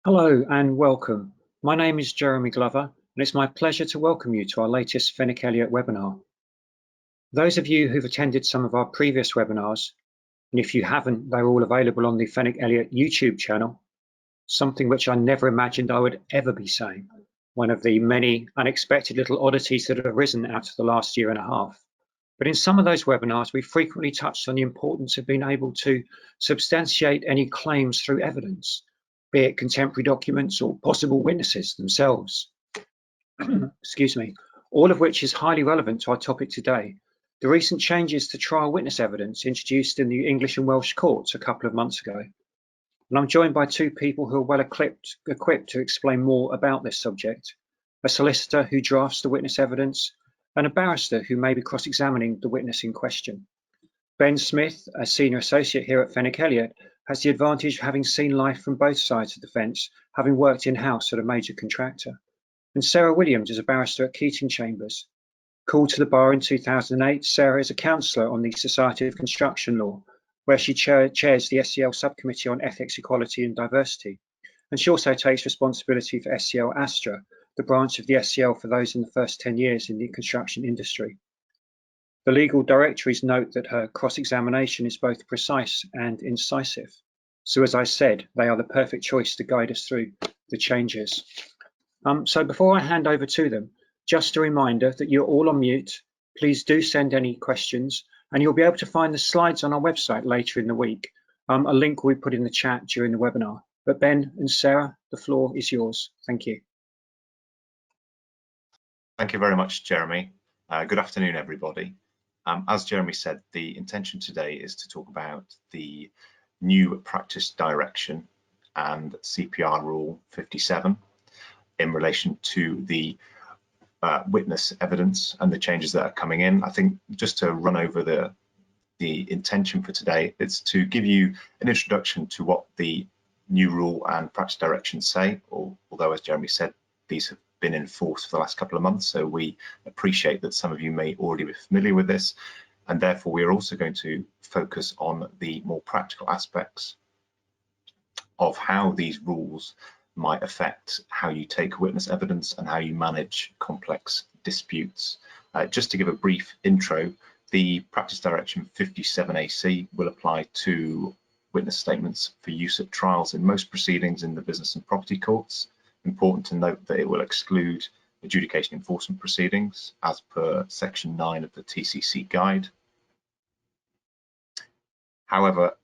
Hello and welcome. My name is Jeremy Glover, and it's my pleasure to welcome you to our latest Fenwick Elliott webinar. Those of you who've attended some of our previous webinars, and if you haven't, they're all available on the Fenwick Elliott YouTube channel, something which I never imagined I would ever be saying, one of the many unexpected little oddities that have arisen out of the last year and a half. But in some of those webinars, we frequently touched on the importance of being able to substantiate any claims through evidence, be it contemporary documents or possible witnesses themselves. Excuse me, all of which is highly relevant to our topic today. The recent changes to trial witness evidence introduced in the English and Welsh courts a couple of months ago. And I'm joined by two people who are well equipped to explain more about this subject: a solicitor who drafts the witness evidence and a barrister who may be cross-examining the witness in question. Ben Smith, a senior associate here at Fenwick Elliott, has the advantage of having seen life from both sides of the fence, having worked in-house at a major contractor. And Sarah Williams is a barrister at Keating Chambers. Called to the bar in 2008, Sarah is a counsellor on the Society of Construction Law, where she chairs the SCL Subcommittee on Ethics, Equality and Diversity. And she also takes responsibility for SCL Astra, the branch of the SCL for those in the first 10 years in the construction industry. The legal directories note that her cross-examination is both precise and incisive. So as I said, they are the perfect choice to guide us through the changes. So before I hand over to them, just a reminder that you're all on mute. Please do send any questions, and you'll be able to find the slides on our website later in the week. A link will be put in the chat during the webinar. But Ben and Sarah, the floor is yours. Thank you. Thank you very much, Jeremy. Good afternoon, everybody. As Jeremy said, the intention today is to talk about the new practice direction and CPR Rule 57 in relation to the witness evidence and the changes that are coming in. I think just to run over the intention for today, it's to give you an introduction to what the new rule and practice directions say, although as Jeremy said, these have been in force for the last couple of months, so we appreciate that some of you may already be familiar with this, and therefore we are also going to focus on the more practical aspects of how these rules might affect how you take witness evidence and how you manage complex disputes. Just to give a brief intro, the practice direction 57AC will apply to witness statements for use at trials in most proceedings in the business and property courts. Important to note that it will exclude adjudication enforcement proceedings as per section 9 of the TCC guide. However,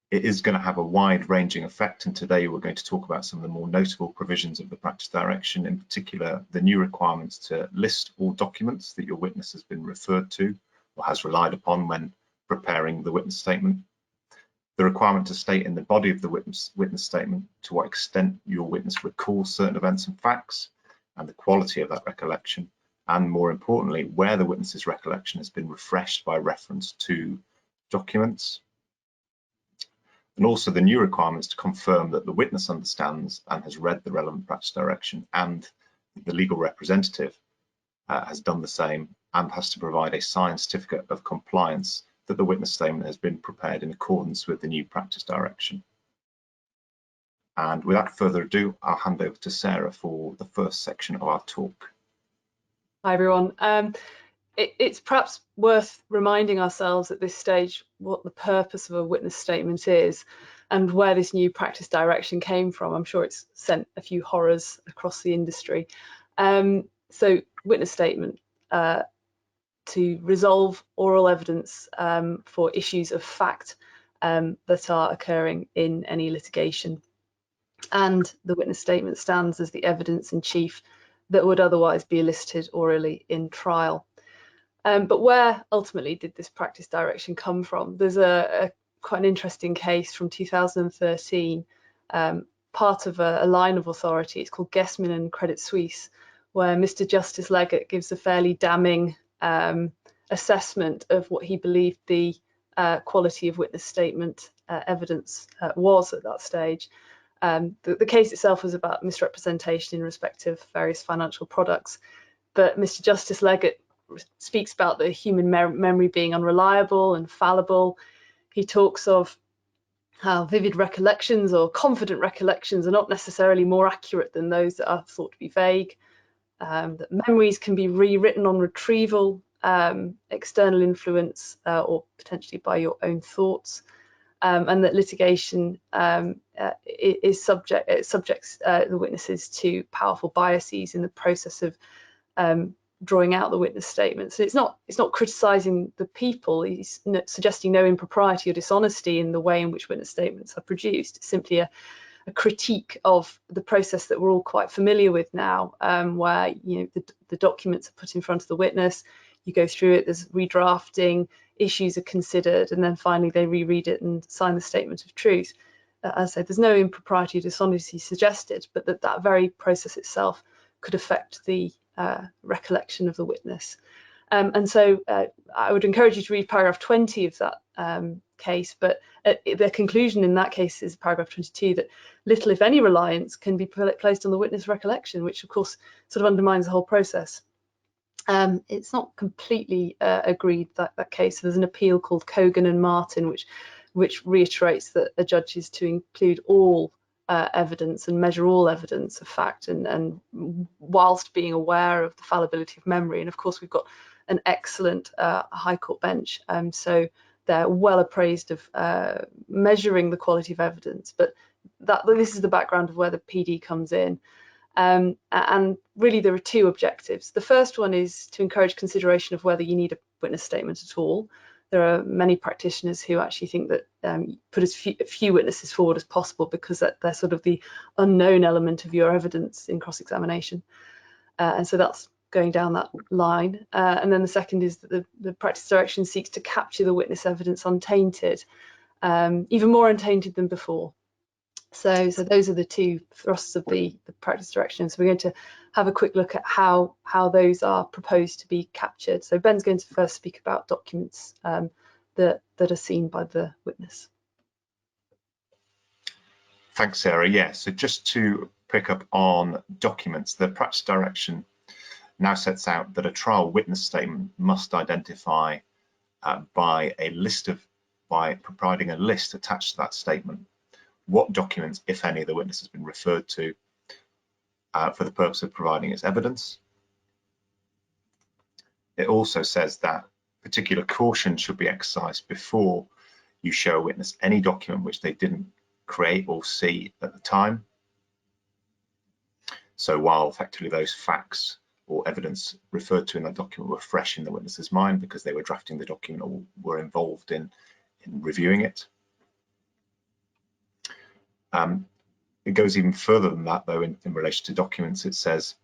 it is going to have a wide-ranging effect, and today we're going to talk about some of the more notable provisions of the practice direction, in particular the new requirements to list all documents that your witness has been referred to or has relied upon when preparing the witness statement, the requirement to state in the body of the witness statement to what extent your witness recalls certain events and facts and the quality of that recollection, and more importantly, where the witness's recollection has been refreshed by reference to documents, and also the new requirements to confirm that the witness understands and has read the relevant practice direction, and the legal representative has done the same and has to provide a signed certificate of compliance that the witness statement has been prepared in accordance with the new practice direction. And without further ado, I'll hand over to Sarah for the first section of our talk. Hi everyone. It's perhaps worth reminding ourselves at this stage what the purpose of a witness statement is and where this new practice direction came from. I'm sure it's sent a few horrors across the industry. So witness statement, to resolve oral evidence for issues of fact that are occurring in any litigation. And the witness statement stands as the evidence in chief that would otherwise be elicited orally in trial. But where ultimately did this practice direction come from? There's quite an interesting case from 2013, part of a line of authority. It's called Guessman and Credit Suisse, where Mr. Justice Leggett gives a fairly damning assessment of what he believed the quality of witness statement evidence was at that stage. The case itself was about misrepresentation in respect of various financial products, but Mr. Justice Leggett speaks about the human memory being unreliable and fallible. He talks of how vivid recollections or confident recollections are not necessarily more accurate than those that are thought to be vague, that memories can be rewritten on retrieval, external influence, or potentially by your own thoughts, and that litigation subjects the witnesses to powerful biases in the process of drawing out the witness statement. So it's not criticising the people. He's suggesting no impropriety or dishonesty in the way in which witness statements are produced. It's simply a critique of the process that we're all quite familiar with now, where the documents are put in front of the witness, you go through it, there's redrafting, issues are considered, and then finally they reread it and sign the statement of truth. As I said, there's no impropriety or dishonesty suggested, but that very process itself could affect the recollection of the witness. And so I would encourage you to read paragraph 20 of that case, but the conclusion in that case is paragraph 22, that little, if any, reliance can be placed on the witness recollection, which of course sort of undermines the whole process. It's not completely agreed, that case. There's an appeal called Kogan and Martin, which reiterates that a judge is to include all evidence and measure all evidence of fact, and whilst being aware of the fallibility of memory. And of course we've got an excellent High Court bench, so they're well appraised of measuring the quality of evidence. But this is the background of where the PD comes in. And really there are two objectives. The first one is to encourage consideration of whether you need a witness statement at all. There are many practitioners who actually think that put as few witnesses forward as possible, because they're sort of the unknown element of your evidence in cross-examination. And so that's going down that line. And then the second is that the practice direction seeks to capture the witness evidence untainted, even more untainted than before. So those are the two thrusts of the practice direction. So we're going to have a quick look at how those are proposed to be captured. So Ben's going to first speak about documents that are seen by the witness. Thanks, Sarah. Yeah, so just to pick up on documents, the practice direction now sets out that a trial witness statement must identify by providing a list attached to that statement what documents, if any, the witness has been referred to for the purpose of providing its evidence. It also says that particular caution should be exercised before you show a witness any document which they didn't create or see at the time. So while effectively those facts or evidence referred to in that document were fresh in the witness's mind because they were drafting the document or were involved in reviewing it. It goes even further than that, though, in relation to documents. It says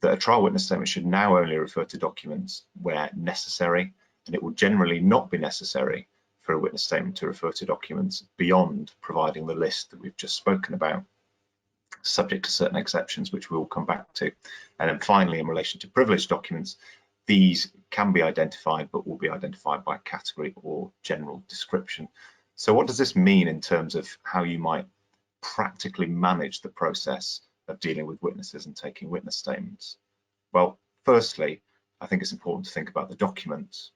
that a trial witness statement should now only refer to documents where necessary, and it will generally not be necessary for a witness statement to refer to documents beyond providing the list that we've just spoken about, subject to certain exceptions, which we will come back to. And then finally, in relation to privileged documents, these can be identified, but will be identified by category or general description. So what does this mean in terms of how you might practically manage the process of dealing with witnesses and taking witness statements? Well, firstly, I think it's important to think about the documents.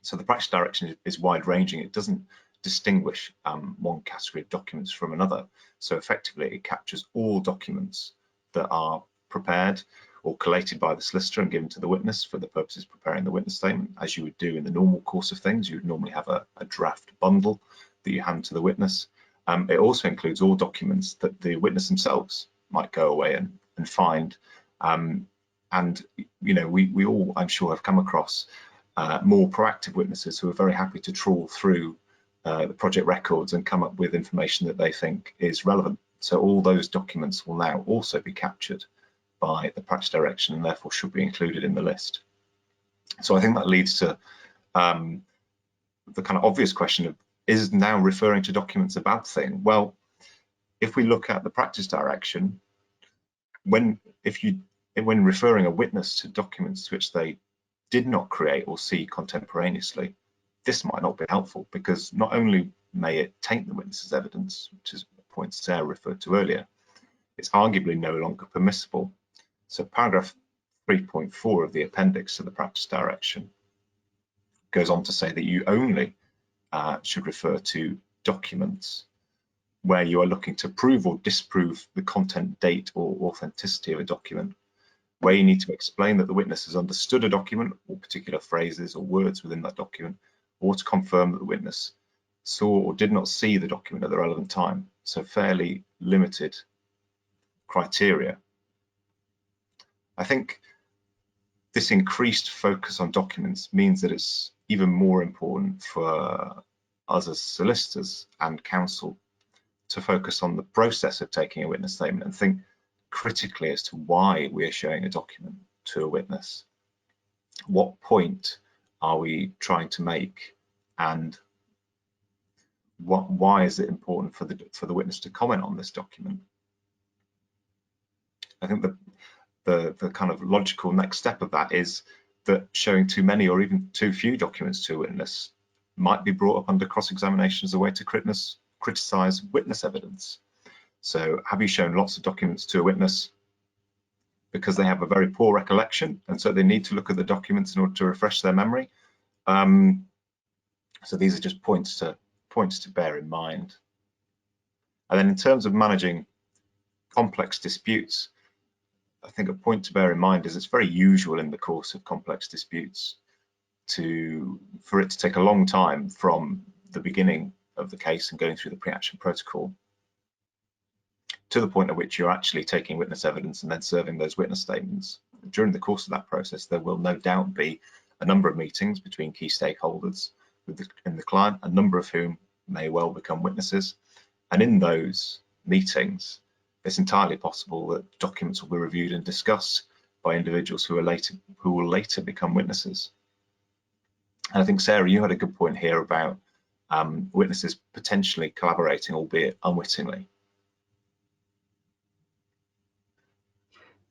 So the practice direction is wide-ranging. It doesn't distinguish one category of documents from another. So effectively, it captures all documents that are prepared or collated by the solicitor and given to the witness for the purposes of preparing the witness statement, as you would do in the normal course of things. You would normally have a draft bundle that you hand to the witness. It also includes all documents that the witness themselves might go away and find. And you know, we all, I'm sure, have come across more proactive witnesses who are very happy to trawl through the project records and come up with information that they think is relevant. So all those documents will now also be captured by the practice direction and therefore should be included in the list. So I think that leads to the kind of obvious question of, is now referring to documents a bad thing? Well, if we look at the practice direction, when referring a witness to documents which they did not create or see contemporaneously, this might not be helpful, because not only may it taint the witness's evidence, which is a point Sarah referred to earlier, it's arguably no longer permissible. So paragraph 3.4 of the appendix to the practice direction goes on to say that you only should refer to documents where you are looking to prove or disprove the content, date, or authenticity of a document, where you need to explain that the witness has understood a document or particular phrases or words within that document, or to confirm that the witness saw or did not see the document at the relevant time. So fairly limited criteria. I think this increased focus on documents means that it's even more important for us as solicitors and counsel to focus on the process of taking a witness statement and think critically as to why we are showing a document to a witness. What point are we trying to make, and why is it important for the witness to comment on this document? I think the kind of logical next step of that is that showing too many or even too few documents to a witness might be brought up under cross-examination as a way to criticize witness evidence. So have you shown lots of documents to a witness because they have a very poor recollection and so they need to look at the documents in order to refresh their memory? So these are just points to bear in mind. And then in terms of managing complex disputes, I think a point to bear in mind is it's very usual in the course of complex disputes for it to take a long time from the beginning of the case and going through the pre-action protocol to the point at which you're actually taking witness evidence and then serving those witness statements. During the course of that process, there will no doubt be a number of meetings between key stakeholders in the client, a number of whom may well become witnesses. And in those meetings, it's entirely possible that documents will be reviewed and discussed by individuals who will later become witnesses. And I think, Sarah, you had a good point here about witnesses potentially collaborating, albeit unwittingly.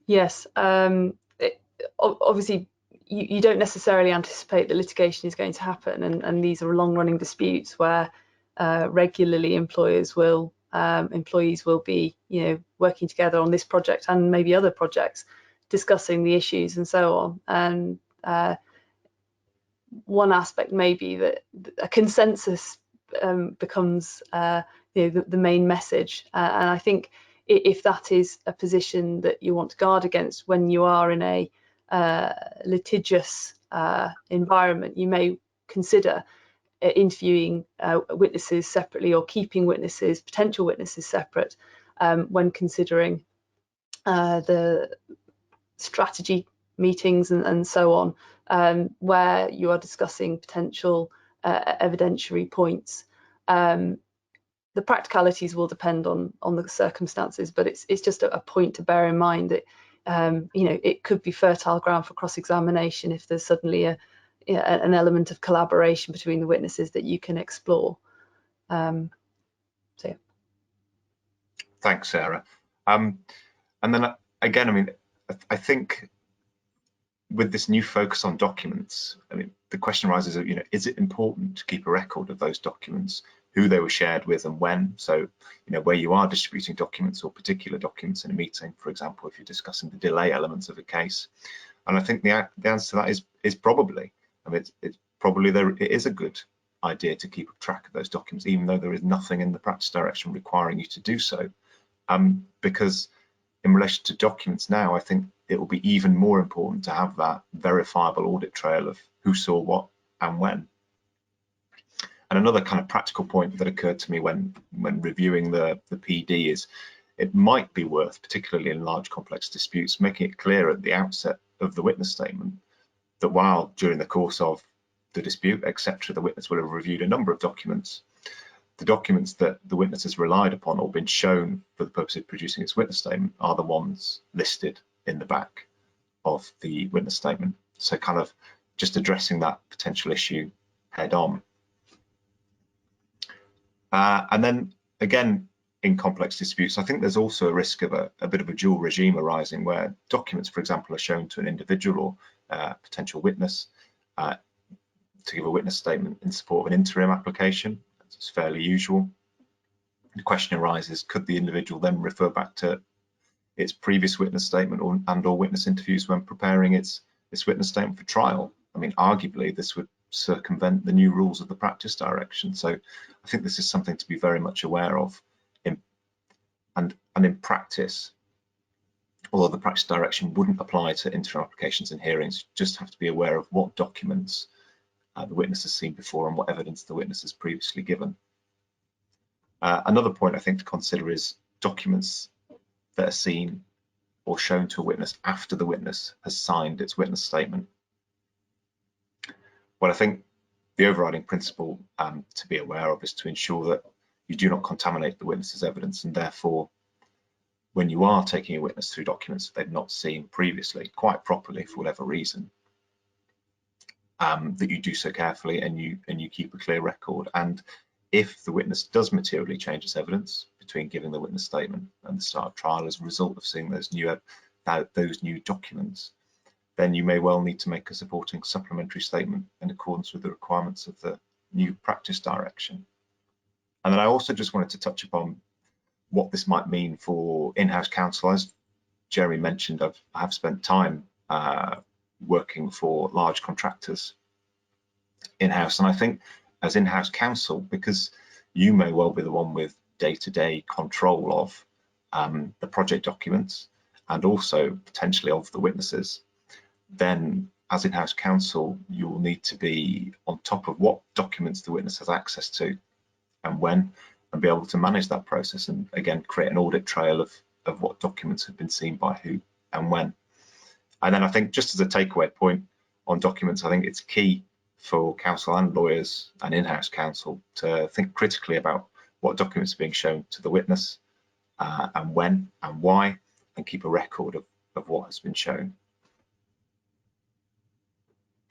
Yes, obviously you don't necessarily anticipate that litigation is going to happen, and these are long-running disputes where regularly employees will be, working together on this project and maybe other projects, discussing the issues and so on. And one aspect may be that a consensus becomes the main message, and I think if that is a position that you want to guard against when you are in a litigious environment, you may consider interviewing witnesses separately or keeping potential witnesses separate when considering the strategy meetings and so on, where you are discussing potential evidentiary points. The practicalities will depend on the circumstances, but it's just a point to bear in mind that it could be fertile ground for cross-examination if there's suddenly an element of collaboration between the witnesses that you can explore. So yeah. Thanks, Sarah. And then again, I think with this new focus on documents, the question arises of, is it important to keep a record of those documents, who they were shared with and when? So, where you are distributing documents or particular documents in a meeting, for example, if you're discussing the delay elements of a case. And I think the answer to that is probably. It's probably it is a good idea to keep track of those documents, even though there is nothing in the practice direction requiring you to do so. Because in relation to documents now, I think it will be even more important to have that verifiable audit trail of who saw what and when. And another kind of practical point that occurred to me when reviewing the PD is it might be worth, particularly in large complex disputes, making it clear at the outset of the witness statement that while during the course of the dispute, etc., the witness will have reviewed a number of documents, the documents that the witness has relied upon or been shown for the purpose of producing its witness statement are the ones listed in the back of the witness statement. So kind of just addressing that potential issue head on. And then again, in complex disputes, I think there's also a risk of a bit of a dual regime arising where documents, for example, are shown to an individual or potential witness to give a witness statement in support of an interim application. It's fairly usual. The question arises, could the individual then refer back to its previous witness statement or witness interviews when preparing its witness statement for trial? Arguably, this would circumvent the new rules of the practice direction. So I think this is something to be very much aware of. And in practice, although the practice direction wouldn't apply to interim applications and hearings, you just have to be aware of what documents the witness has seen before and what evidence the witness has previously given. Another point I think to consider is documents that are seen or shown to a witness after the witness has signed its witness statement. Well, I think the overriding principle to be aware of is to ensure that you do not contaminate the witness's evidence, and therefore when you are taking a witness through documents that they've not seen previously quite properly for whatever reason, that you do so carefully and you keep a clear record. And if the witness does materially change its evidence between giving the witness statement and the start of trial as a result of seeing those new documents, then you may well need to make a supporting supplementary statement in accordance with the requirements of the new practice direction. And then I also just wanted to touch upon what this might mean for in-house counsel. As Jeremy mentioned, I have spent time working for large contractors in-house, and I think as in-house counsel, because you may well be the one with day-to-day control of the project documents and also potentially of the witnesses, then as in-house counsel you will need to be on top of what documents the witness has access to and when, and be able to manage that process and again create an audit trail of what documents have been seen by who and when. And then I think just as a takeaway point on documents, I think it's key for counsel and lawyers and in-house counsel to think critically about what documents are being shown to the witness and when and why, and keep a record of what has been shown.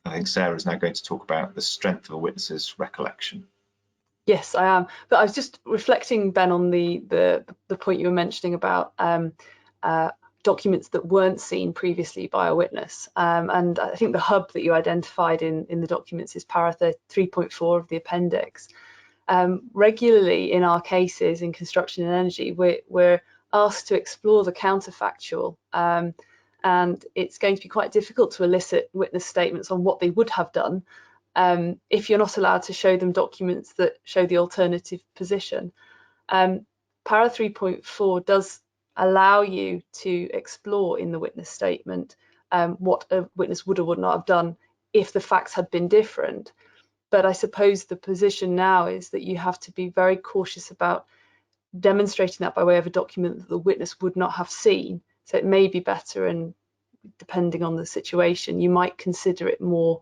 I think Sarah is now going to talk about the strength of a witness's recollection. Yes, I am. But I was just reflecting, Ben, on the point you were mentioning about documents that weren't seen previously by a witness. And I think the hub that you identified in the documents is para 3.4 of the appendix. Regularly in our cases in construction and energy, we're asked to explore the counterfactual. And it's going to be quite difficult to elicit witness statements on what they would have done if you're not allowed to show them documents that show the alternative position. Para 3.4 does allow you to explore in the witness statement what a witness would or would not have done if the facts had been different. But I suppose the position now is that you have to be very cautious about demonstrating that by way of a document that the witness would not have seen. So it may be better, and depending on the situation, you might consider it more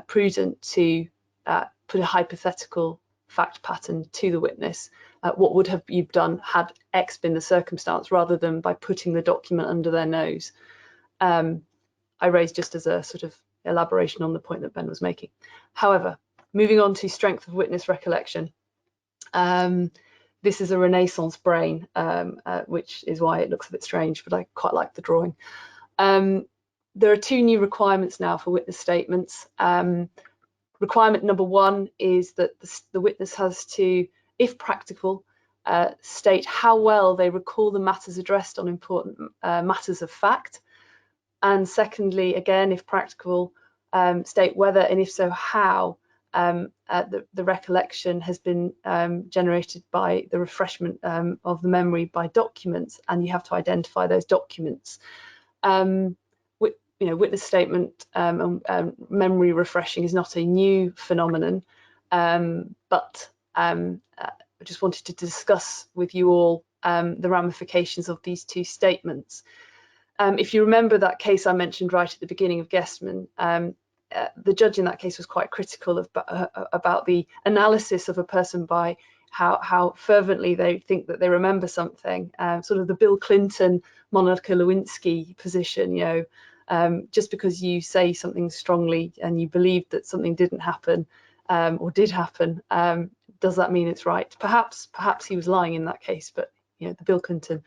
prudent to put a hypothetical fact pattern to the witness. What would have you done had X been the circumstance, rather than by putting the document under their nose. I raised just as a sort of elaboration on the point that Ben was making. However, moving on to strength of witness recollection. This is a Renaissance brain, which is why it looks a bit strange, but I quite like the drawing. There are two new requirements now for witness statements. Requirement number one is that the witness has to, if practical, state how well they recall the matters addressed on important matters of fact. And secondly, again, if practical, state whether, and if so, how the recollection has been generated by the refreshment of the memory by documents, and you have to identify those documents. Witness statement and memory refreshing is not a new phenomenon, but I just wanted to discuss with you all the ramifications of these two statements. If you remember that case I mentioned right at the beginning of Guestman, the judge in that case was quite critical about the analysis of a person by how fervently they think that they remember something, sort of the Bill Clinton, Monica Lewinsky position, just because you say something strongly and you believe that something didn't happen or did happen, does that mean it's right? Perhaps he was lying in that case, but the Bill Clinton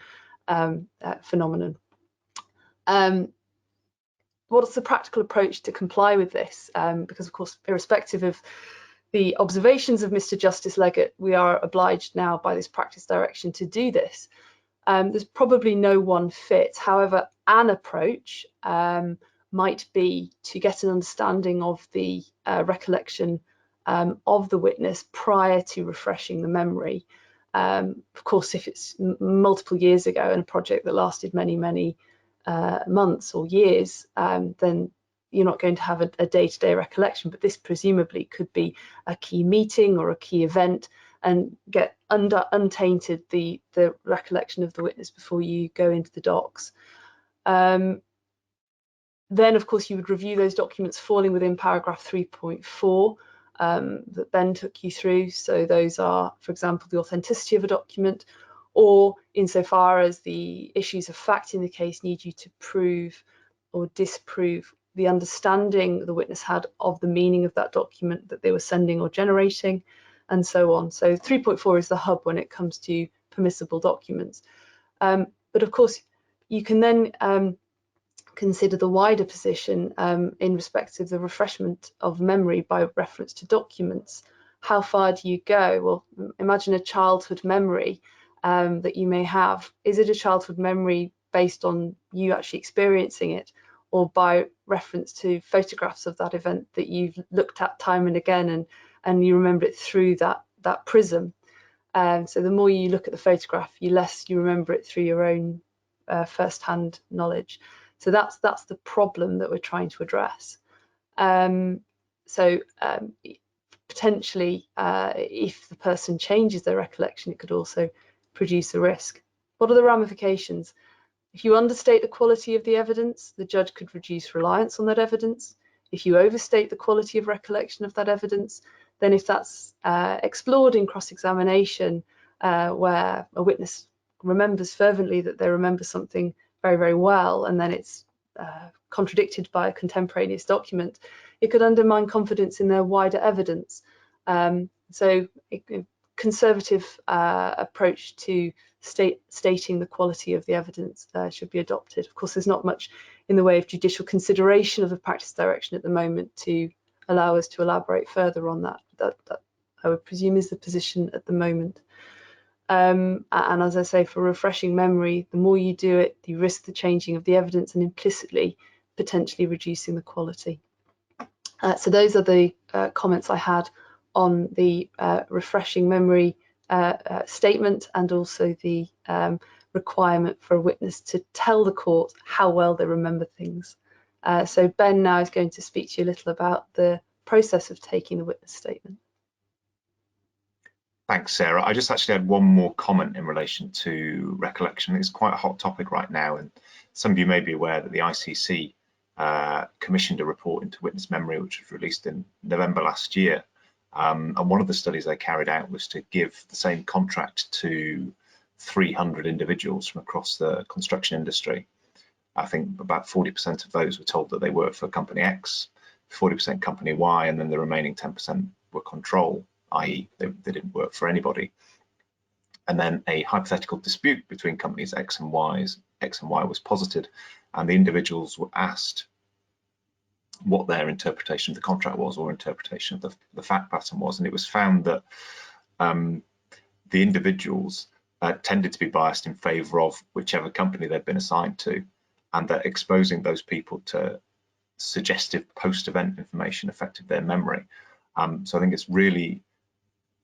phenomenon. What's the practical approach to comply with this? Because of course, irrespective of the observations of Mr. Justice Leggett, we are obliged now by this practice direction to do this. There's probably no one fit. However, an approach might be to get an understanding of the recollection of the witness prior to refreshing the memory. Of course, if it's multiple years ago and a project that lasted many months or years, then you're not going to have a day-to-day recollection, but this presumably could be a key meeting or a key event and get untainted the recollection of the witness before you go into the docs. Then, of course, you would review those documents falling within paragraph 3.4 that Ben took you through. So those are, for example, the authenticity of a document, or insofar as the issues of fact in the case need you to prove or disprove the understanding the witness had of the meaning of that document that they were sending or generating, and so on. So 3.4 is the hub when it comes to permissible documents. But of course, you can then consider the wider position in respect of the refreshment of memory by reference to documents. How far do you go? Well, imagine a childhood memory that you may have. Is it a childhood memory based on you actually experiencing it, or by reference to photographs of that event that you've looked at time and again, and you remember it through that prism? So the more you look at the photograph, the less you remember it through your own first-hand knowledge. So that's the problem that we're trying to address. Potentially, if the person changes their recollection, it could also produce a risk. What are the ramifications? If you understate the quality of the evidence, the judge could reduce reliance on that evidence. If you overstate the quality of recollection of that evidence, then if that's explored in cross-examination, where a witness remembers fervently that they remember something very well, and then it's contradicted by a contemporaneous document, it could undermine confidence in their wider evidence. So a conservative approach to stating the quality of the evidence should be adopted. Of course, there's not much in the way of judicial consideration of the practice direction at the moment to allow us to elaborate further on that. That I would presume is the position at the moment. And as I say, for refreshing memory, the more you do it, you risk the changing of the evidence and implicitly potentially reducing the quality. So those are the comments I had on the refreshing memory statement, and also the requirement for a witness to tell the court how well they remember things. So Ben now is going to speak to you a little about the process of taking the witness statement. Thanks, Sarah. I just actually had one more comment in relation to recollection. It's quite a hot topic right now, and some of you may be aware that the ICC commissioned a report into witness memory, which was released in November last year. And one of the studies they carried out was to give the same contract to 300 individuals from across the construction industry. I think about 40% of those were told that they worked for company X, 40% company Y, and then the remaining 10% were control, i.e. they didn't work for anybody. And then a hypothetical dispute between companies X and Y was posited, and the individuals were asked what their interpretation of the contract was, or interpretation of the fact pattern was. And it was found that the individuals tended to be biased in favour of whichever company they'd been assigned to, and that exposing those people to suggestive post-event information affected their memory. So I think it's really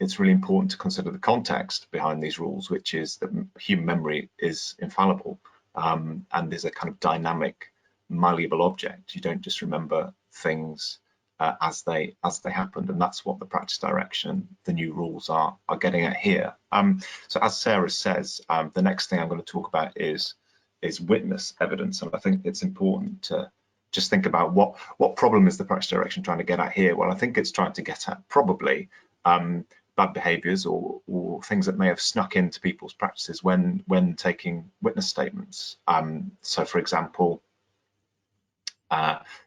important to consider the context behind these rules, which is that human memory is infallible, and is a kind of dynamic, malleable object. You don't just remember things as they happened, and that's what the practice direction, the new rules are getting at here. So as Sarah says, the next thing I'm going to talk about is witness evidence, and I think it's important to just think about what problem is the practice direction trying to get at here. Well, I think it's trying to get at probably bad behaviours or things that may have snuck into people's practices when taking witness statements. So, for example,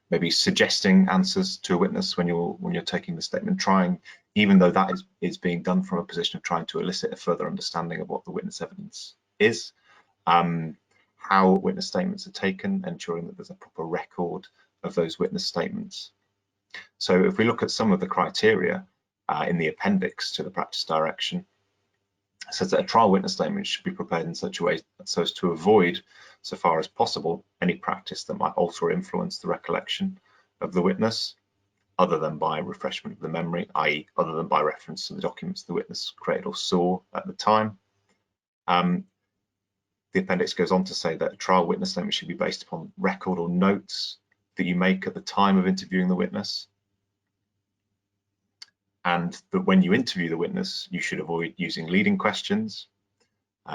maybe suggesting answers to a witness when you're taking the statement, even though that is being done from a position of trying to elicit a further understanding of what the witness evidence is, how witness statements are taken, ensuring that there's a proper record of those witness statements. So if we look at some of the criteria in the appendix to the practice direction, says that a trial witness statement should be prepared in such a way so as to avoid, so far as possible, any practice that might alter or influence the recollection of the witness, other than by refreshment of the memory, i.e. other than by reference to the documents the witness created or saw at the time. The appendix goes on to say that a trial witness statement should be based upon record or notes that you make at the time of interviewing the witness, and that when you interview the witness, you should avoid using leading questions.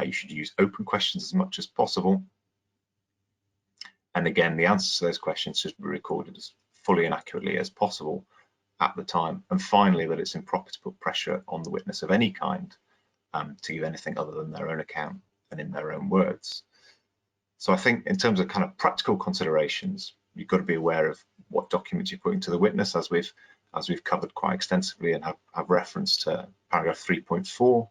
You should use open questions as much as possible. And again, the answers to those questions should be recorded as fully and accurately as possible at the time. And finally, that it's improper to put pressure on the witness of any kind to give anything other than their own account and in their own words. So I think in terms of kind of practical considerations, you've got to be aware of what documents you're putting to the witness, as we've covered quite extensively and have reference to paragraph 3.4.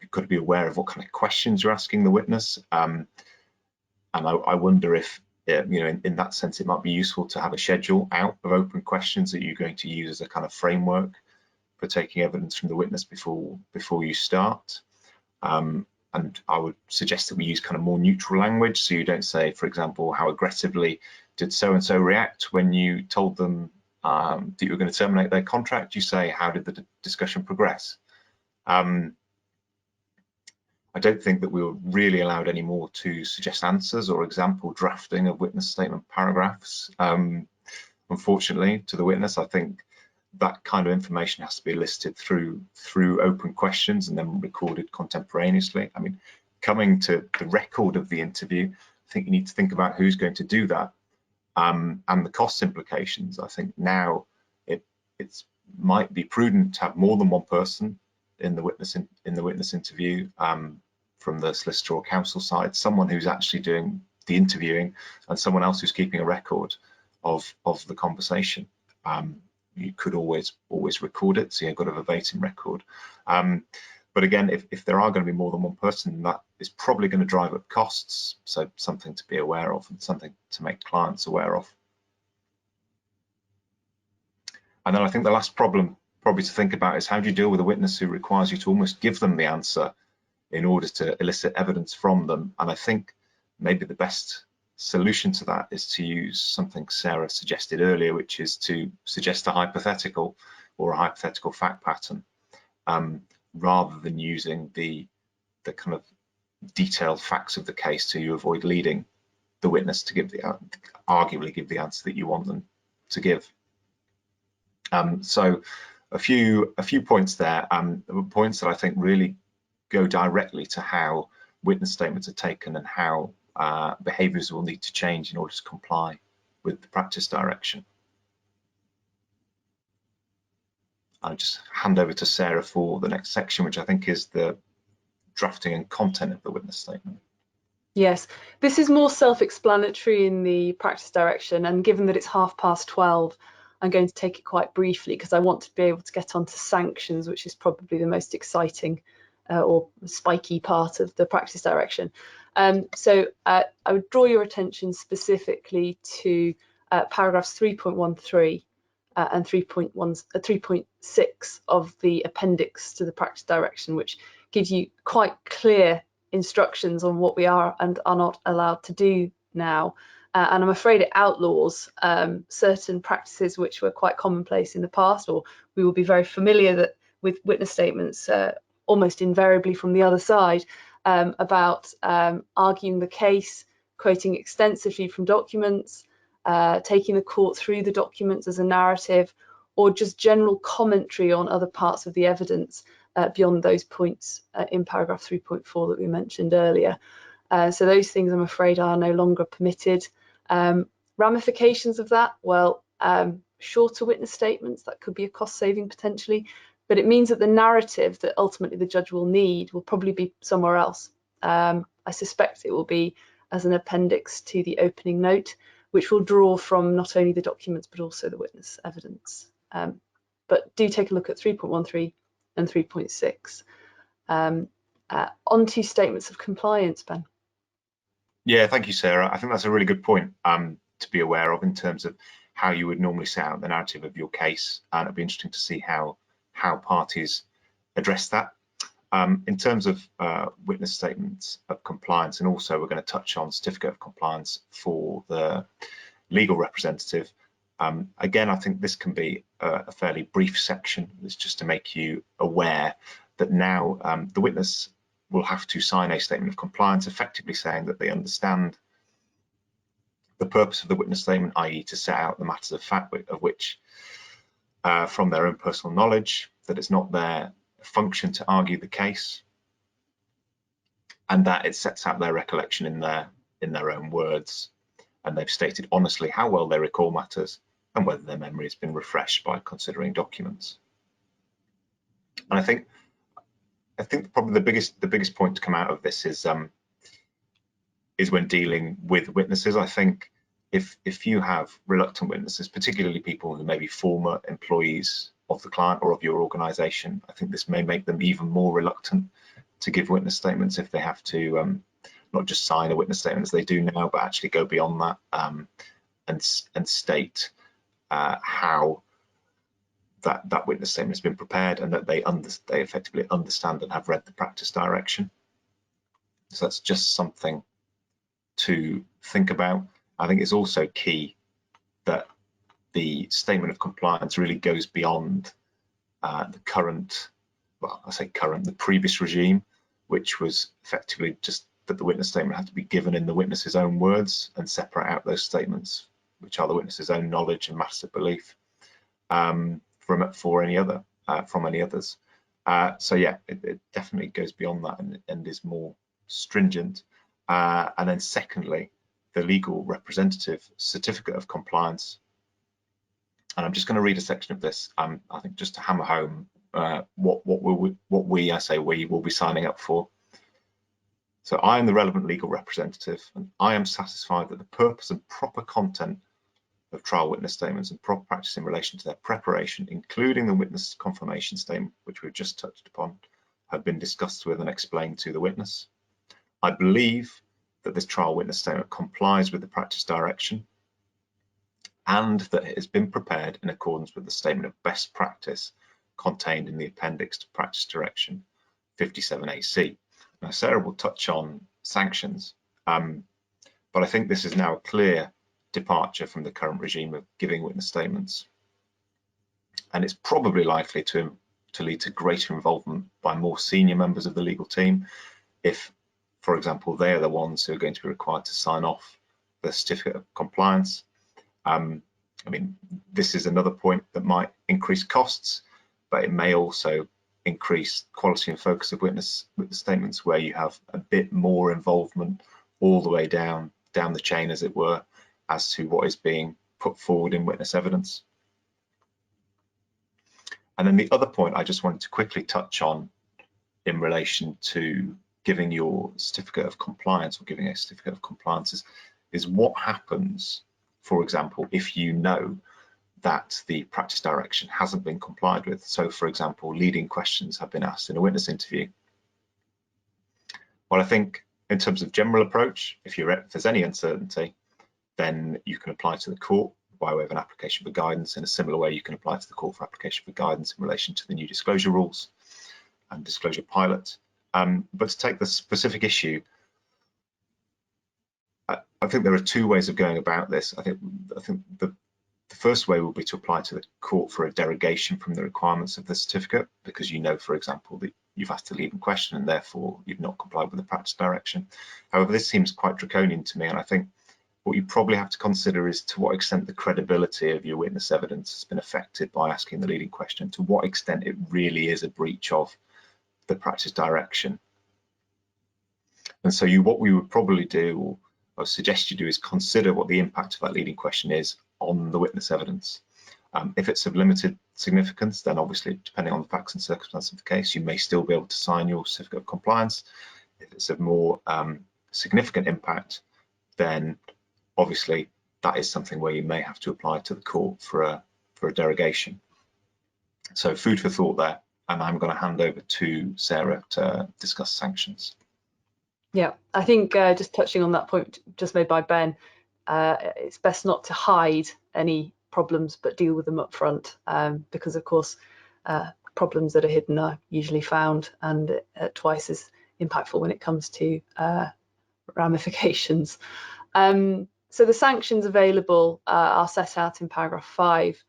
You've got to be aware of what kind of questions you're asking the witness. And I wonder if, in that sense, it might be useful to have a schedule out of open questions that you're going to use as a kind of framework for taking evidence from the witness before you start. And I would suggest that we use kind of more neutral language. So you don't say, for example, how aggressively did so-and-so react when you told them that you were going to terminate their contract. You say, how did the discussion progress? I don't think that we were really allowed anymore to suggest answers or example drafting of witness statement paragraphs. Unfortunately, to the witness, I think that kind of information has to be listed through open questions and then recorded contemporaneously. I mean, coming to the record of the interview, I think you need to think about who's going to do that and the cost implications. I think now it might be prudent to have more than one person in the witness interview from the solicitor or counsel side, someone who's actually doing the interviewing and someone else who's keeping a record of the conversation. You could always record it, so you've got a verbatim record. But again, if there are going to be more than one person, that is probably going to drive up costs. So something to be aware of and something to make clients aware of. And then I think the last problem probably to think about is how do you deal with a witness who requires you to almost give them the answer in order to elicit evidence from them. And I think maybe the best solution to that is to use something Sarah suggested earlier, which is to suggest a hypothetical or a hypothetical fact pattern, rather than using the kind of detailed facts of the case, so you avoid leading the witness to arguably give the answer that you want them to give. So a few points there, points that I think really go directly to how witness statements are taken and how behaviours will need to change in order to comply with the practice direction. I'll just hand over to Sarah for the next section, which I think is the drafting and content of the witness statement. Yes, this is more self-explanatory in the practice direction, and given that it's 12:30, I'm going to take it quite briefly because I want to be able to get on to sanctions, which is probably the most exciting or spiky part of the practice direction. So I would draw your attention specifically to paragraphs 3.13 and 3.6 of the appendix to the practice direction, which gives you quite clear instructions on what we are and are not allowed to do now. And I'm afraid it outlaws certain practices which were quite commonplace in the past, or we will be very familiar with witness statements almost invariably from the other side, about arguing the case, quoting extensively from documents, taking the court through the documents as a narrative, or just general commentary on other parts of the evidence beyond those points in paragraph 3.4 that we mentioned earlier. So those things, I'm afraid, are no longer permitted. Ramifications of that, well, shorter witness statements, that could be a cost saving potentially, but it means that the narrative that ultimately the judge will need will probably be somewhere else. I suspect it will be as an appendix to the opening note, which will draw from not only the documents but also the witness evidence. But do take a look at 3.13 and 3.6. On to statements of compliance, Ben. Yeah, thank you, Sarah. I think that's a really good point to be aware of in terms of how you would normally set out the narrative of your case, and it'd be interesting to see how parties address that. In terms of witness statements of compliance, and also we're going to touch on certificate of compliance for the legal representative. Again, I think this can be a fairly brief section. It's just to make you aware that now the witness will have to sign a statement of compliance, effectively saying that they understand the purpose of the witness statement, i.e. to set out the matters of fact of which from their own personal knowledge, that it's not their function to argue the case, and that it sets out their recollection in their own words, and they've stated honestly how well they recall matters and whether their memory has been refreshed by considering documents. And I think probably the biggest point to come out of this is when dealing with witnesses. I think if you have reluctant witnesses, particularly people who may be former employees of the client or of your organisation, I think this may make them even more reluctant to give witness statements if they have to not just sign a witness statement as they do now, but actually go beyond that and state how that witness statement has been prepared, and that they effectively understand and have read the practice direction. So that's just something to think about. I think it's also key that the statement of compliance really goes beyond the current, well, I say current, the previous regime, which was effectively just that the witness statement had to be given in the witness's own words and separate out those statements, which are the witness's own knowledge and matters of belief, from any others. So yeah, it definitely goes beyond that and is more stringent. And then secondly, the legal representative certificate of compliance. And I'm just going to read a section of this, I think, just to hammer home what we will be signing up for. So I am the relevant legal representative, and I am satisfied that the purpose and proper content of trial witness statements and proper practice in relation to their preparation, including the witness confirmation statement, which we've just touched upon, have been discussed with and explained to the witness. I believe that this trial witness statement complies with the practice direction, and that it has been prepared in accordance with the statement of best practice contained in the appendix to practice direction 57AC. Now, Sarah will touch on sanctions, but I think this is now a clear departure from the current regime of giving witness statements, and it's probably likely to lead to greater involvement by more senior members of the legal team if, for example, they are the ones who are going to be required to sign off the certificate of compliance. I mean, this is another point that might increase costs, but it may also increase quality and focus of witness statements, where you have a bit more involvement all the way down the chain, as it were, as to what is being put forward in witness evidence. And then the other point I just wanted to quickly touch on in relation to giving your certificate of compliance, or giving a certificate of compliance, is what happens, for example, if you know that the practice direction hasn't been complied with. So, for example, leading questions have been asked in a witness interview. Well, I think in terms of general approach, if there's any uncertainty, then you can apply to the court by way of an application for guidance. In a similar way, you can apply to the court for application for guidance in relation to the new disclosure rules and disclosure pilot. But to take the specific issue, I think there are two ways of going about this. I think the first way will be to apply to the court for a derogation from the requirements of the certificate, because you know, for example, that you've asked a leading question and therefore you've not complied with the practice direction. However, this seems quite draconian to me, and I think what you probably have to consider is to what extent the credibility of your witness evidence has been affected by asking the leading question, to what extent it really is a breach of the practice direction. And so what we would probably do, or suggest you do, is consider what the impact of that leading question is on the witness evidence. If it's of limited significance, then obviously, depending on the facts and circumstances of the case, you may still be able to sign your certificate of compliance. If it's of more significant impact, then obviously that is something where you may have to apply to the court for a derogation. So food for thought there, and I'm going to hand over to Sarah to discuss sanctions. Yeah, I think just touching on that point just made by Ben, it's best not to hide any problems but deal with them up front, because of course problems that are hidden are usually found, and twice as impactful when it comes to ramifications. So the sanctions available are set out in paragraph 5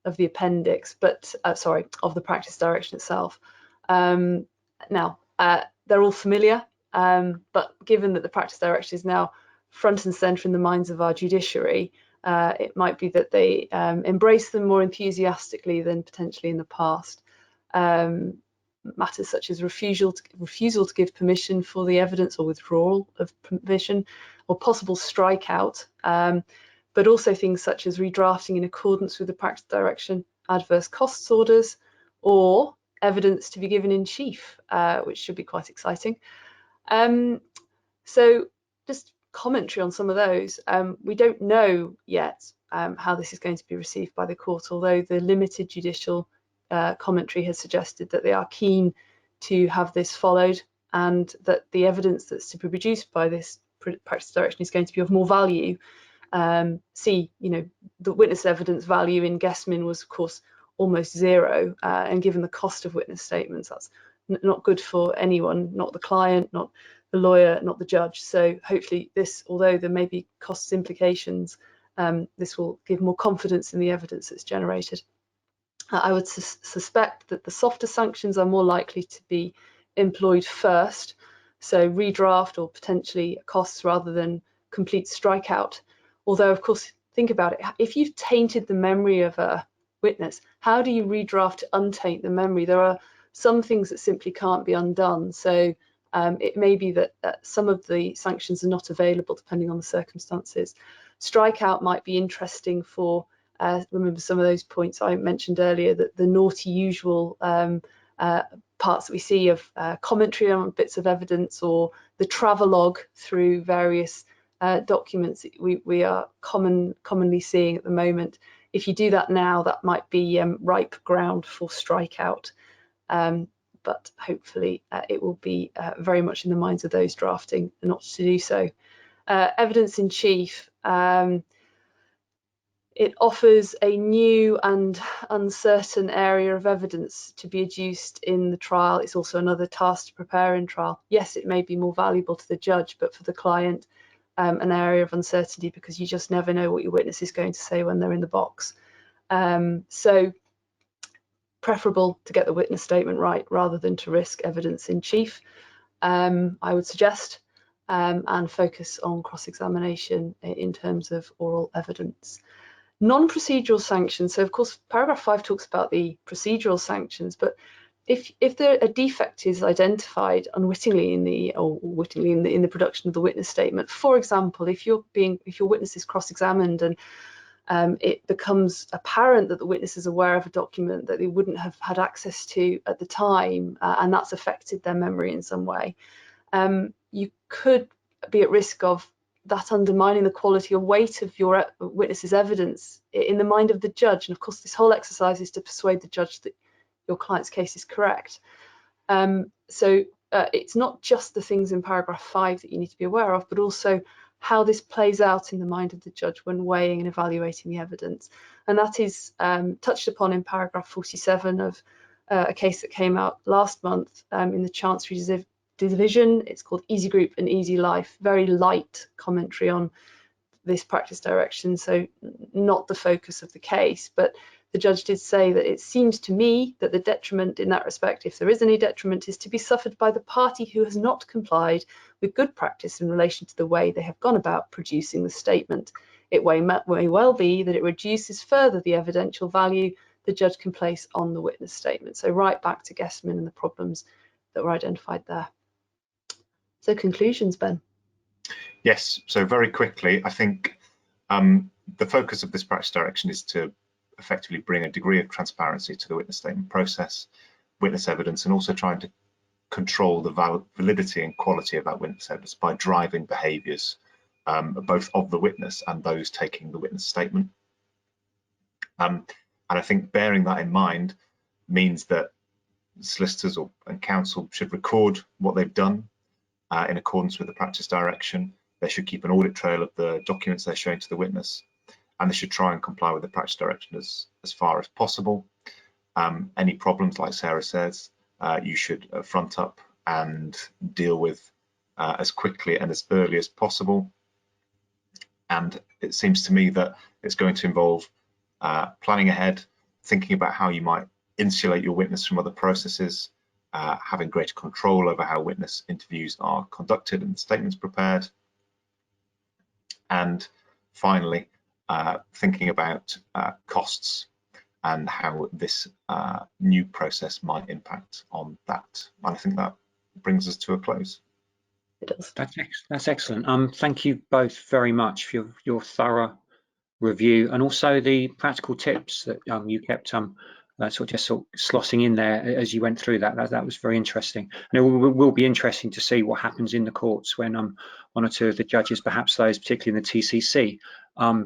of the appendix, but of the practice direction itself. Now, they're all familiar, but given that the practice direction is now front and centre in the minds of our judiciary, it might be that they embrace them more enthusiastically than potentially in the past. Matters such as refusal to give permission for the evidence or withdrawal of permission, or possible strikeout, but also things such as redrafting in accordance with the practice direction, adverse costs orders, or evidence to be given in chief, which should be quite exciting. So just commentary on some of those. We don't know yet how this is going to be received by the court, although the limited judicial commentary has suggested that they are keen to have this followed, and that the evidence that's to be produced by this practice direction is going to be of more value. The witness evidence value in Guessmin was, of course, almost zero, and given the cost of witness statements, that's not good for anyone, not the client, not the lawyer, not the judge. So hopefully this, although there may be cost implications, this will give more confidence in the evidence that's generated. I would suspect that the softer sanctions are more likely to be employed first, so redraft or potentially costs rather than complete strikeout. Although, of course, think about it. If you've tainted the memory of a witness, how do you redraft to untaint the memory? There are some things that simply can't be undone. So it may be that some of the sanctions are not available depending on the circumstances. Strikeout might be interesting for, remember some of those points I mentioned earlier, that the naughty usual parts that we see of commentary on bits of evidence, or the travelogue through various documents we are commonly seeing at the moment. If you do that now, that might be ripe ground for strikeout, but hopefully it will be very much in the minds of those drafting not to do so. Evidence in chief. It offers a new and uncertain area of evidence to be adduced in the trial. It's also another task to prepare in trial. Yes, it may be more valuable to the judge, but for the client, an area of uncertainty, because you just never know what your witness is going to say when they're in the box. So preferable to get the witness statement right rather than to risk evidence in chief, I would suggest, and focus on cross-examination in terms of oral evidence. Non-procedural sanctions. So of course, paragraph 5 talks about the procedural sanctions, but if a defect is identified unwittingly in the production of the witness statement, for example, if your witness is cross-examined and it becomes apparent that the witness is aware of a document that they wouldn't have had access to at the time, and that's affected their memory in some way, you could be at risk of that undermining the quality or weight of your witness's evidence in the mind of the judge. And of course, this whole exercise is to persuade the judge that your client's case is correct. So it's not just the things in paragraph 5 that you need to be aware of, but also how this plays out in the mind of the judge when weighing and evaluating the evidence. And that is touched upon in paragraph 47 of a case that came out last month in the Chancery Division. It's called Easy Group and Easy Life. Very light commentary on this practice direction, so not the focus of the case, but the judge did say that it seems to me that the detriment in that respect, if there is any detriment, is to be suffered by the party who has not complied with good practice in relation to the way they have gone about producing the statement. It may well be that it reduces further the evidential value the judge can place on the witness statement. So right back to Guessmin and the problems that were identified there. So conclusions, Ben. Yes, so very quickly, I think the focus of this practice direction is to effectively bring a degree of transparency to the witness statement process, witness evidence, and also trying to control the validity and quality of that witness evidence by driving behaviours both of the witness and those taking the witness statement. And I think bearing that in mind means that solicitors and counsel should record what they've done in accordance with the practice direction. They should keep an audit trail of the documents they're showing to the witness, and they should try and comply with the practice direction as far as possible. Any problems, like Sarah says, you should front up and deal with as quickly and as early as possible. And it seems to me that it's going to involve planning ahead, thinking about how you might insulate your witness from other processes, having greater control over how witness interviews are conducted and statements prepared. And finally, thinking about costs and how this new process might impact on that. And I think that brings us to a close. It does. That's excellent. Thank you both very much for your thorough review, and also the practical tips that you kept sort of slotting in there as you went through that. That was very interesting, and it will be interesting to see what happens in the courts when one or two of the judges, perhaps those particularly in the TCC,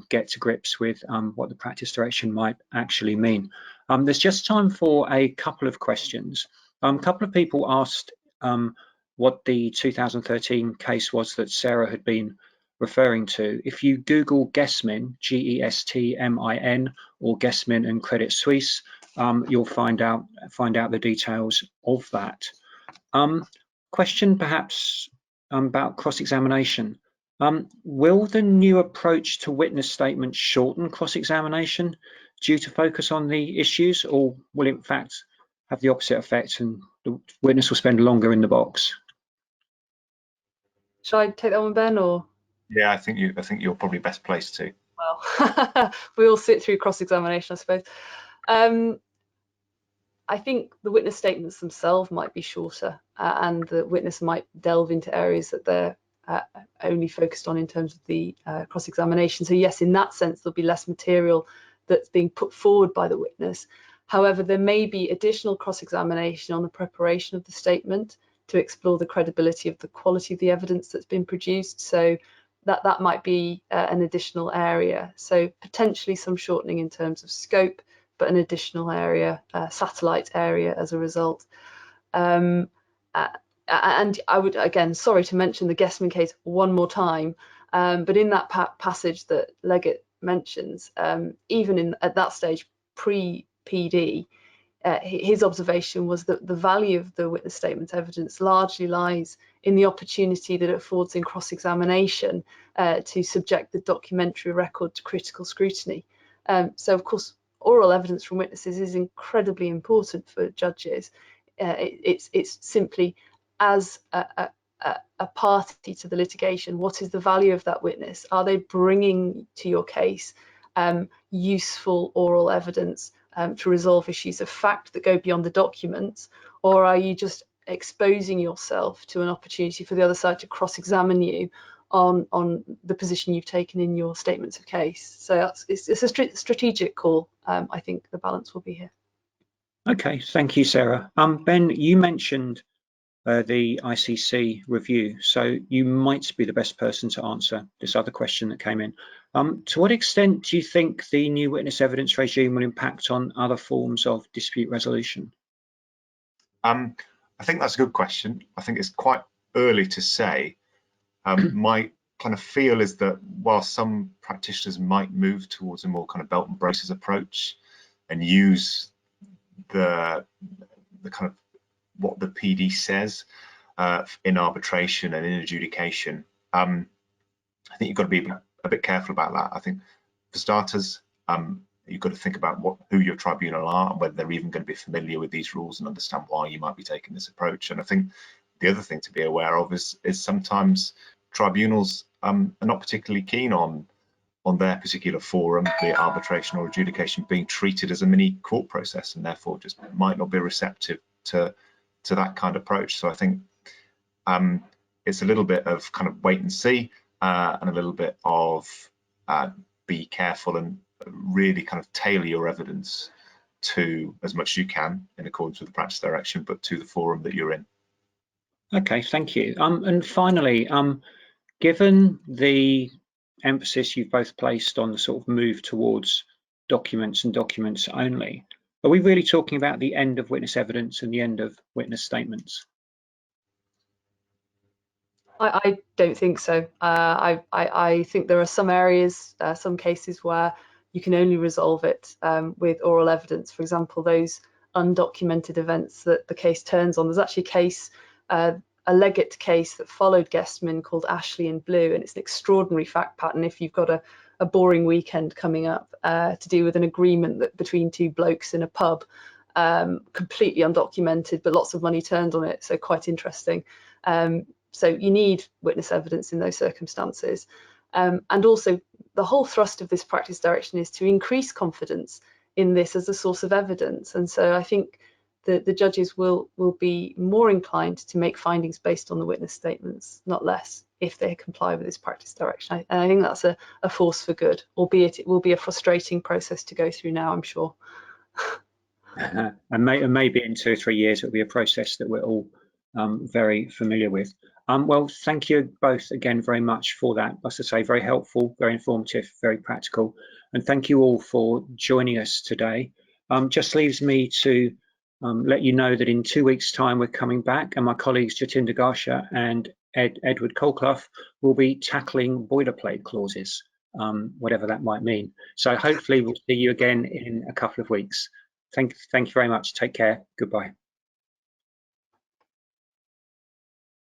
get to grips with what the practice direction might actually mean. There's just time for a couple of questions. A couple of people asked what the 2013 case was that Sarah had been referring to. If you Google Gessmin, G-E-S-T-M-I-N, or Gessmin and Credit Suisse, you'll find out the details of that. Question perhaps about cross-examination. Will the new approach to witness statements shorten cross-examination due to focus on the issues, or will it in fact have the opposite effect and the witness will spend longer in the box? Shall I take that one, Ben, or? Yeah, I think you're probably best placed to. Well, we all sit through cross-examination, I suppose. I think the witness statements themselves might be shorter, and the witness might delve into areas that they're only focused on in terms of the cross-examination. So yes, in that sense, there'll be less material that's being put forward by the witness. However, there may be additional cross-examination on the preparation of the statement to explore the credibility of the quality of the evidence that's been produced. So that might be an additional area. So potentially some shortening in terms of scope, but an additional area, satellite area as a result. And I would, again, sorry to mention the Gessmin case one more time, but in that passage that Leggett mentions, even at that stage pre-PD, his observation was that the value of the witness statement evidence largely lies in the opportunity that it affords in cross-examination to subject the documentary record to critical scrutiny. So, of course, oral evidence from witnesses is incredibly important for judges. It's simply, as a party to the litigation, what is the value of that witness? Are they bringing to your case useful oral evidence to resolve issues of fact that go beyond the documents, or are you just exposing yourself to an opportunity for the other side to cross-examine you on the position you've taken in your statements of case? So it's a strategic call. I think the balance will be here. Okay, thank you, Sarah. Ben, you mentioned the ICC review, so you might be the best person to answer this other question that came in. To what extent do you think the new witness evidence regime will impact on other forms of dispute resolution? I think that's a good question. I think it's quite early to say. My kind of feel is that while some practitioners might move towards a more kind of belt and braces approach and use the kind of what the PD says in arbitration and in adjudication, I think you've got to be a bit careful about that. I think for starters, you've got to think about who your tribunal are and whether they're even going to be familiar with these rules and understand why you might be taking this approach. And I think the other thing to be aware of is sometimes tribunals are not particularly keen on their particular forum, be it arbitration or adjudication, being treated as a mini court process, and therefore just might not be receptive to that kind of approach. So I think it's a little bit of kind of wait and see, and a little bit of be careful and really kind of tailor your evidence to, as much as you can in accordance with the practice direction, but to the forum that you're in. Okay, thank you. And finally, given the emphasis you've both placed on the sort of move towards documents and documents only, are we really talking about the end of witness evidence and the end of witness statements? I don't think so. I think there are some areas, some cases where you can only resolve it with oral evidence. For example, those undocumented events that the case turns on. There's actually a case, a Leggett case that followed Guestman called Ashley in Blue, and it's an extraordinary fact pattern if you've got a boring weekend coming up, to do with an agreement that between two blokes in a pub, completely undocumented, but lots of money turned on it, so quite interesting. So you need witness evidence in those circumstances. And also the whole thrust of this practice direction is to increase confidence in this as a source of evidence. And so I think the judges will be more inclined to make findings based on the witness statements, not less, if they comply with this practice direction. And I think that's a force for good, albeit it will be a frustrating process to go through now, I'm sure. And maybe in 2 or 3 years, it'll be a process that we're all very familiar with. Well, thank you both again very much for that. As I say, very helpful, very informative, very practical. And thank you all for joining us today. Just leaves me to let you know that in 2 weeks' time, we're coming back, and my colleagues Jatinder Garsha and Edward Colclough will be tackling boilerplate clauses, whatever that might mean. So hopefully we'll see you again in a couple of weeks. Thank you very much. Take care. Goodbye.